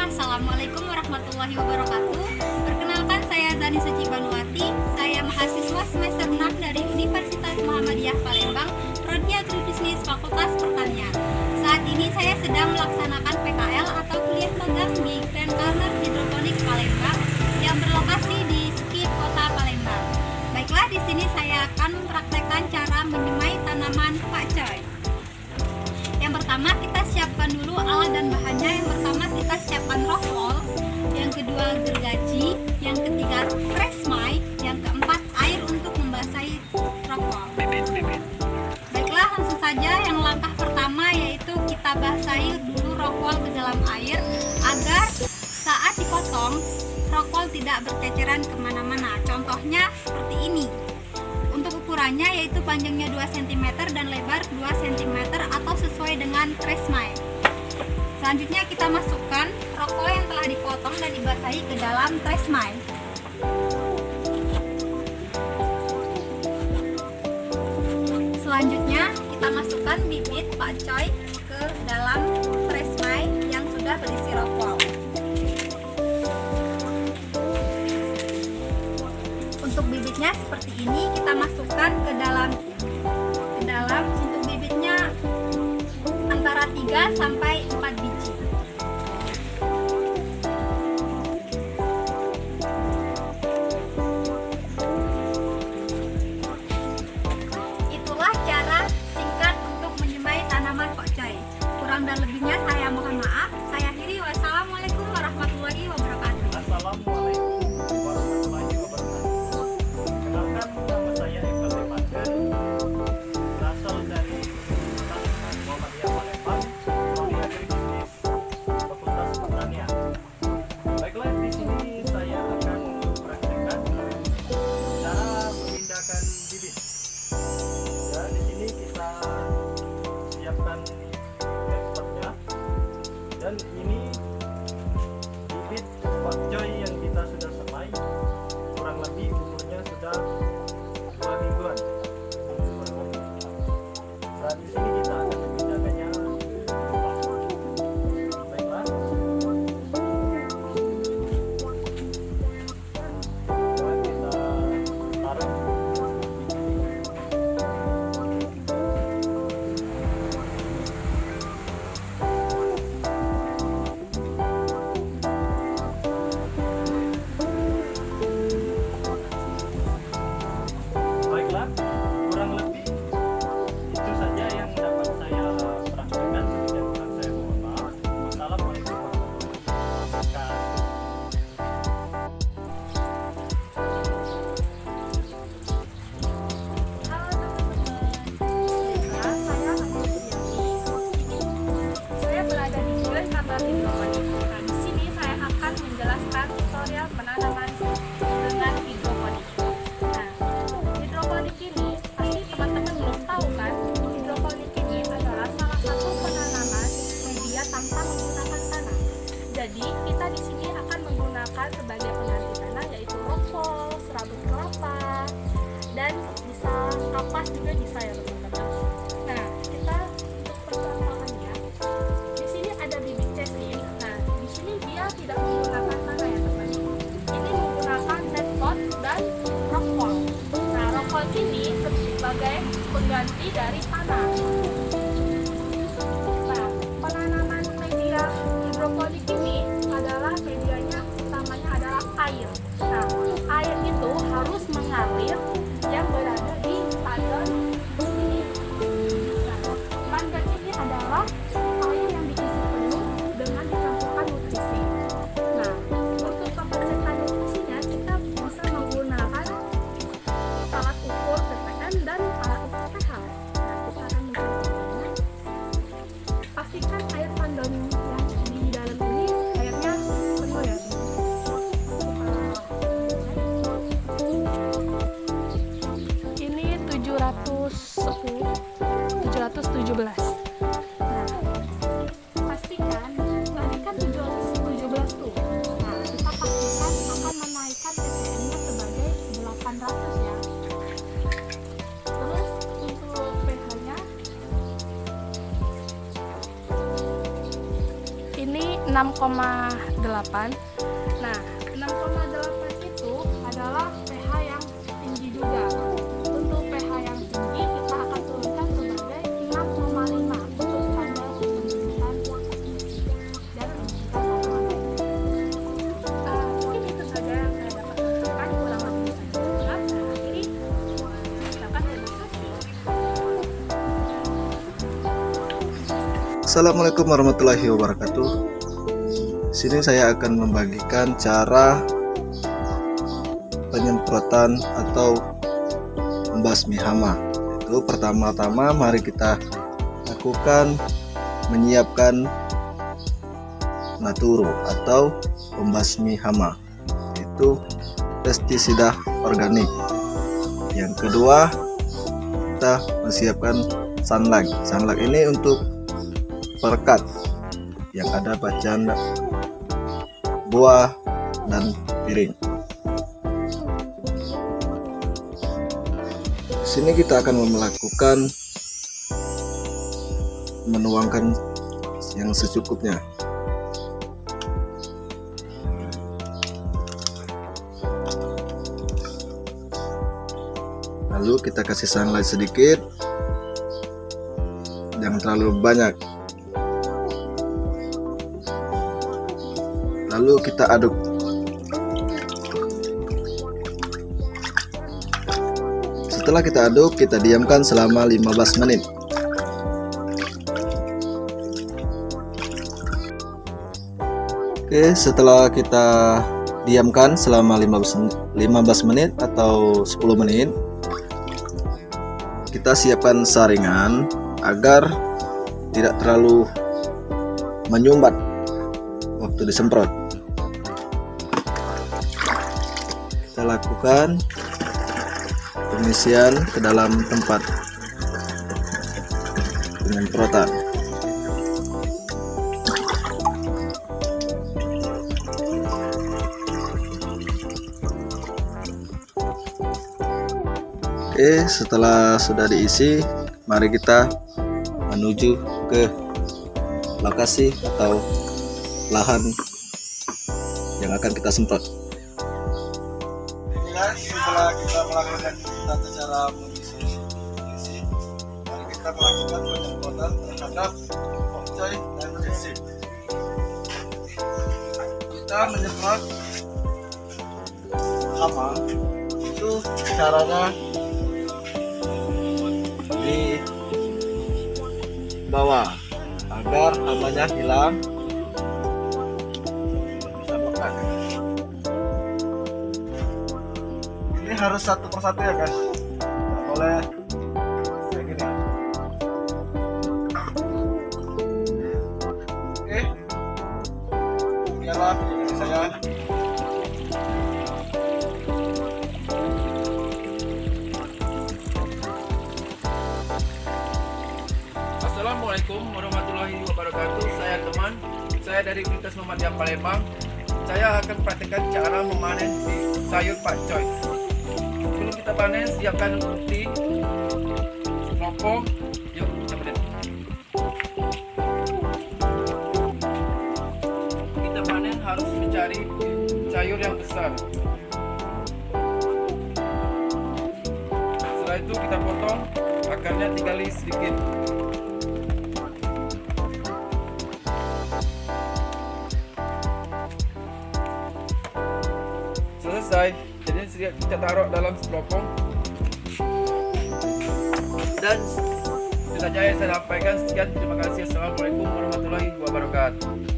Assalamualaikum warahmatullahi wabarakatuh. Perkenalkan, saya Zani Suci Banuwati. Saya mahasiswa semester 6 dari Universitas Muhammadiyah Palembang, Prodi Agribisnis Fakultas Pertanian. Saat ini saya sedang melaksanakan PKL atau kuliah magang di Grand Corner Hidroponik Palembang yang berlokasi di SKIP Kota Palembang. Baiklah, di sini saya akan mempraktekkan cara menyemai tanaman pakcoy. Yang pertama, kita siapkan dulu alat dan bahannya. Yang pertama, kita siapkan rockwool, yang kedua gergaji, yang ketiga tresmai, yang keempat air untuk membasahi rockwool. Baiklah, langsung saja. Yang langkah pertama yaitu kita basahi dulu rockwool ke dalam air agar saat dipotong rockwool tidak berceceran kemana-mana. Contohnya seperti ini. Untuk ukurannya yaitu panjangnya 2 cm dan lebar 2 cm atau sesuai dengan tresmai. Selanjutnya kita masukkan rockwool yang telah dipotong dan dibasahi ke dalam tresmai. Selanjutnya kita masukkan bibit pakcoy ke dalam tresmai yang sudah berisi rockwool. Untuk bibitnya seperti ini, kita masukkan ke dalam untuk bibitnya antara 3 sampai 4 biji. Itulah cara singkat untuk menyemai tanaman pakcoy. Kurang dan lebihnya saya mohon maaf. Saya akhiri. Wassalamualaikum warahmatullahi wabarakatuh. Assalamualaikum warahmatullahi wabarakatuh. Kenalkan, nama saya Iqbal Lepaken, berasal dari Universitas Muhammadiyah Palembang, Prodi Agribisnis Fakultas Pertanian. Baiklah, di sini saya akan mempraktikkan cara memindahkan bibit. Ya, di sini kita siapkan expertnya, dan ini bibit pakcoy yang kita sudah semai, kurang lebih umurnya sudah 2 mingguan. Dan di sini kita akan memindahkannya. Baiklah. Dan kita taruh. Baiklah, kurang lebih itu saja yang dapat saya praktikkan. Yang kurang saya mohon maaf. Wassalamualaikum warahmatullahi wabarakatuh. Halo teman-teman, saya Hana Sudiati. Saya berada di Grand Corner Hidroponik. Nah, di sini saya akan menjelaskan tutorial penanaman dengan hidroponik. Nah, hidroponik ini pasti teman-teman belum tahu kan? Hidroponik ini adalah salah satu penanaman media tanpa menggunakan tanah. Jadi kita di sini akan menggunakan sebagai pengganti tanah yaitu rockwool, serabut kelapa, dan bisa kapas juga bisa ya teman-teman. Nah, kita untuk percontohannya di sini ada bibit cesin. Nah, di sini dia tidak menggunakan tanah ya teman. Ini menggunakan net pot dan rockwool. Nah, rockwool ini sebagai pengganti dari tanah. Nah, penanaman media hidroponik ini adalah medianya utamanya adalah air. Nah, air itu harus mengalir yang berada di tandon ini. Nah, tandon ini adalah air 717. Nah, pastikan tadi kan 717 tuh. Nah, kita pastikan akan menaikkan PPN-nya sebagai 800 ya. Terus untuk pH-nya ini 6,8. Nah, 6,8 itu adalah pH yang tinggi juga. Untuk pH yang tinggi kita akan turunkan sebagai 6,5 untuk standar pembentukan dan pembentukan tanaman. Mungkin itu saja yang saya dapat sampaikan. Kurang lebih saya ucapkan. Saya akhiri. Ucapkan terima kasih. Assalamualaikum warahmatullahi wabarakatuh. Sini saya akan membagikan cara penyemprotan atau membasmi hama. Itu pertama-tama mari kita lakukan menyiapkan naturo atau pembasmi hama, yaitu pestisida organik. Yang kedua, kita menyiapkan sunlag. Sunlag ini untuk perekat yang ada bacaan buah dan piring. Di sini kita akan melakukan menuangkan yang secukupnya. Lalu kita kasih sunlight sedikit, jangan terlalu banyak. Lalu kita aduk. Setelah kita aduk, kita diamkan selama 15 menit. Oke, setelah kita diamkan selama 15 menit atau 10 menit, kita siapkan saringan agar tidak terlalu menyumbat waktu disemprot. Kita lakukan pengisian ke dalam tempat penyemprotan. Oke, setelah sudah diisi, mari kita menuju ke lokasi atau lahan yang akan kita semprot. Setelah kita melakukan tata cara mengisi, mari kita melakukan penyemprotan terhadap pocai dan isi. Kita menyemprot hama itu caranya di bawah agar hamanya hilang. Ini harus satu persatu ya guys, nggak boleh kayak gini. Oke, inilah ini saya. Assalamualaikum warahmatullahi wabarakatuh. Saya dari Universitas Muhammadiyah Palembang. Saya akan praktekkan cara memanen sayur pakcoy. Sebelum kita panen, siapkan putih, kelompok. Yuk, kita panen. Kita panen harus mencari sayur yang besar. Setelah itu kita potong, akarnya tinggali sedikit. Selesai, jadi kita taruh dalam styrofoam. Dan itu saja yang saya sampaikan. Sekian, terima kasih. Assalamualaikum warahmatullahi wabarakatuh.